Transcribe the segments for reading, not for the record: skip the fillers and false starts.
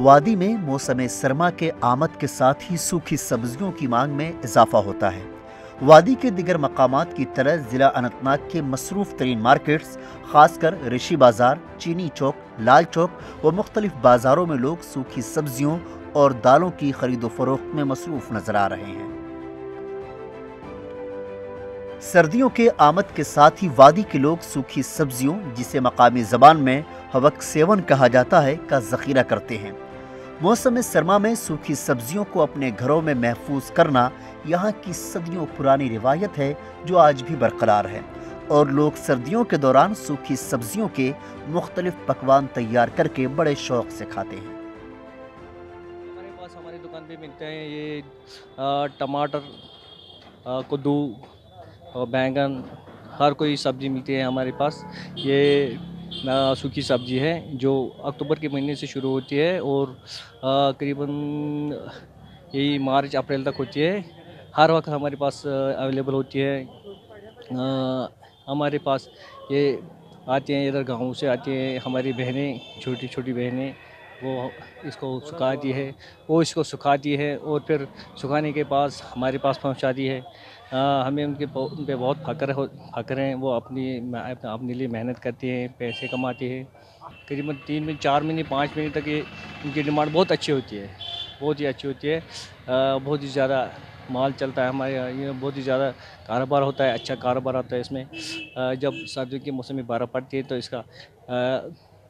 وادی میں موسم سرما کے آمد کے ساتھ ہی سوکھی سبزیوں کی مانگ میں اضافہ ہوتا ہے۔ وادی کے دیگر مقامات کی طرح ضلع اننت ناگ کے مصروف ترین مارکیٹس، خاص کر رشی بازار، چینی چوک، لال چوک و مختلف بازاروں میں لوگ سوکھی سبزیوں اور دالوں کی خرید و فروخت میں مصروف نظر آ رہے ہیں۔ سردیوں کے آمد کے ساتھ ہی وادی کے لوگ سوکھی سبزیوں، جسے مقامی زبان میں ہوک سیون کہا جاتا ہے، کا ذخیرہ کرتے ہیں۔ موسم سرما میں سوکھی سبزیوں کو اپنے گھروں میں محفوظ کرنا یہاں کی صدیوں پرانی روایت ہے جو آج بھی برقرار ہے، اور لوگ سردیوں کے دوران سوکھی سبزیوں کے مختلف پکوان تیار کر کے بڑے شوق سے کھاتے ہیں۔ ہمارے پاس ہماری دکان پہ ملتے ہیں یہ ٹماٹر، کدو اور بیگن، ہر کوئی سبزی ملتی ہے ہمارے پاس۔ یہ سوکھی سبزی ہے جو اکتوبر کے مہینے سے شروع ہوتی ہے اور قریباً یہی مارچ اپریل تک ہوتی ہے۔ ہر وقت ہمارے پاس اویلیبل ہوتی ہے۔ ہمارے پاس یہ آتے ہیں، ادھر گاؤں سے آتے ہیں ہماری بہنیں، چھوٹی چھوٹی بہنیں، وہ اس کو سکھاتی ہے اور پھر سکھانے کے بعد ہمارے پاس پہنچاتی ہے۔ ہمیں ان پہ بہت فخر ہیں۔ وہ اپنے لیے محنت کرتے ہیں، پیسے کماتے ہیں۔ قریباً 3 مہینے، 4 مہینے، 5 مہینے تک یہ ان کی ڈیمانڈ بہت اچھی ہوتی ہے، بہت ہی اچھی ہوتی ہے۔ بہت ہی زیادہ مال چلتا ہے ہمارے یہاں، یہ بہت ہی زیادہ کاروبار ہوتا ہے، اچھا کاروبار ہوتا ہے اس میں۔ جب سردیوں کے موسم میں برف پڑتی ہے تو اس کا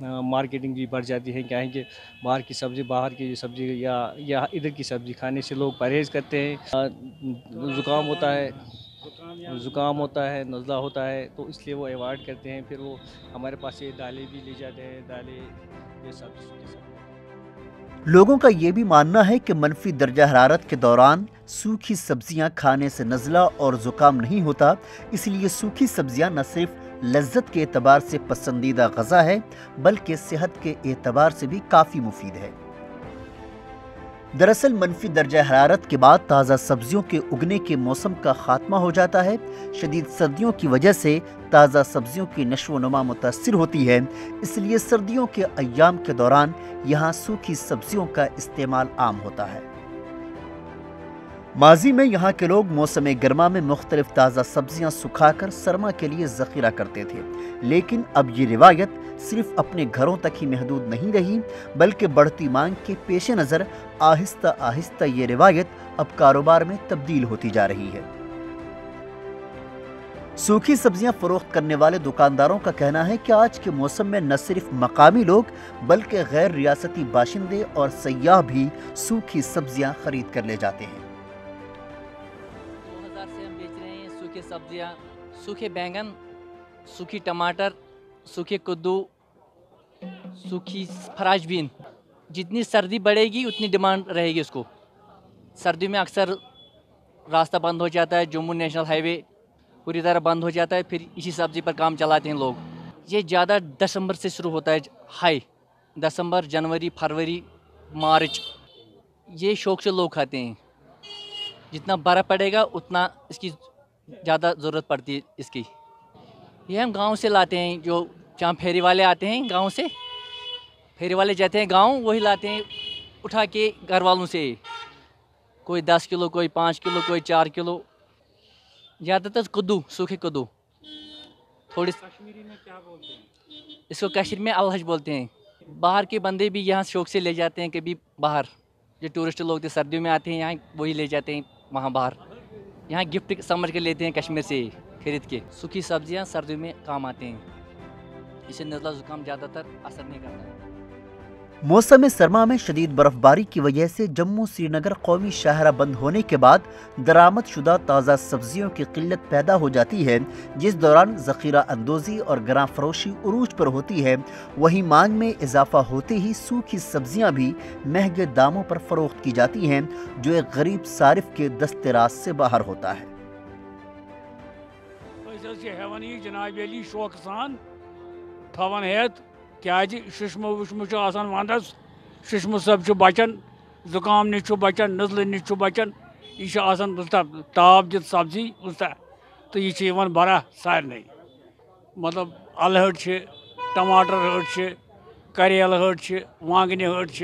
مارکیٹنگ بھی بڑھ جاتی ہے، کیا ہے کہ باہر کی سبزی یا ادھر کی سبزی کھانے سے لوگ پرہیز کرتے ہیں۔ زکام ہوتا ہے، نزلہ ہوتا ہے، تو اس لیے وہ ایوائڈ کرتے ہیں۔ پھر وہ ہمارے پاس یہ دالیں بھی لے جاتے ہیں، دالیں یہ سبزی۔ لوگوں کا یہ بھی ماننا ہے کہ منفی درجہ حرارت کے دوران سوکھی سبزیاں کھانے سے نزلہ اور زکام نہیں ہوتا، اس لیے سوکھی سبزیاں نہ صرف لذت کے اعتبار سے پسندیدہ غذا ہے بلکہ صحت کے اعتبار سے بھی کافی مفید ہے۔ دراصل منفی درجہ حرارت کے بعد تازہ سبزیوں کے اگنے کے موسم کا خاتمہ ہو جاتا ہے۔ شدید سردیوں کی وجہ سے تازہ سبزیوں کی نشو و نما متاثر ہوتی ہے، اس لیے سردیوں کے ایام کے دوران یہاں سوکھی سبزیوں کا استعمال عام ہوتا ہے۔ ماضی میں یہاں کے لوگ موسم گرما میں مختلف تازہ سبزیاں سکھا کر سرما کے لیے ذخیرہ کرتے تھے، لیکن اب یہ روایت صرف اپنے گھروں تک ہی محدود نہیں رہی بلکہ بڑھتی مانگ کے پیش نظر آہستہ آہستہ یہ روایت اب کاروبار میں تبدیل ہوتی جا رہی ہے۔ سوکھی سبزیاں فروخت کرنے والے دکانداروں کا کہنا ہے کہ آج کے موسم میں نہ صرف مقامی لوگ بلکہ غیر ریاستی باشندے اور سیاح بھی سوکھی سبزیاں خرید کر لے جاتے ہیں۔ 2000 سے ہم بیچ رہے ہیں سوکھی سبزیاں، سوکھے بیگن، سوکھی ٹماٹر، سوکھے کدو، سوکھی فراش بین۔ جتنی سردی بڑھے گی اتنی ڈیمانڈ رہے گی اس کو۔ سردی میں اکثر راستہ بند ہو جاتا ہے، جموں نیشنل ہائی وے پوری طرح بند ہو جاتا ہے، پھر اسی سبزی پر کام چلاتے ہیں لوگ۔ یہ زیادہ دسمبر سے شروع ہوتا ہے ہائی، دسمبر، جنوری، فروری، مارچ، یہ شوق سے لوگ کھاتے ہیں۔ جتنا برف پڑے گا اتنا اس کی زیادہ ضرورت پڑتی ہے اس کی۔ یہ ہم گاؤں سے لاتے ہیں، جو جہاں پھیری والے آتے ہیں گاؤں سے، پھیری والے جاتے ہیں گاؤں، وہی لاتے ہیں اٹھا کے گھر والوں سے، کوئی 10 کلو، کوئی 5 کلو، کوئی 4 کلو۔ زیادہ تر کدو، سوکھے کدو، تھوڑی کشمیری میں کیا بولتے ہیں؟ اس کو کشمیر میں الہج بولتے ہیں۔ باہر کے بندے بھی یہاں شوق سے لے جاتے ہیں، کبھی باہر جو ٹورسٹ لوگ تھے سردیوں میں آتے ہیں یہاں، وہی لے جاتے ہیں وہاں باہر، یہاں گفٹ سمجھ کے لیتے ہیں کشمیر سے خرید کے۔ سوکھی سبزیاں سردیوں میں کام آتے ہیں، اسے نزلہ زکام زیادہ تر اثر نہیں کرتا ہے۔ موسم سرما میں شدید برف باری کی وجہ سے جموں سری نگر قومی شاہراہ بند ہونے کے بعد درآمد شدہ تازہ سبزیوں کی قلت پیدا ہو جاتی ہے، جس دوران ذخیرہ اندوزی اور گراں فروشی عروج پر ہوتی ہے۔ وہیں مانگ میں اضافہ ہوتے ہی سوکھی سبزیاں بھی مہنگے داموں پر فروخت کی جاتی ہیں، جو ایک غریب صارف کے دست راست سے باہر ہوتا ہے۔ جناب علی شوق سان تھوان ہیت کیازِ ششمو وشمو آسان وندس، ششمو سب بچن، زکام نش بچن، نزلہ نش بچن، یہ آسان تاپ دت سبزی تو یہ برا سارے، مطلب الہٹ ٹماٹر ہٹ کریل ہٹ وانگنہ ہٹ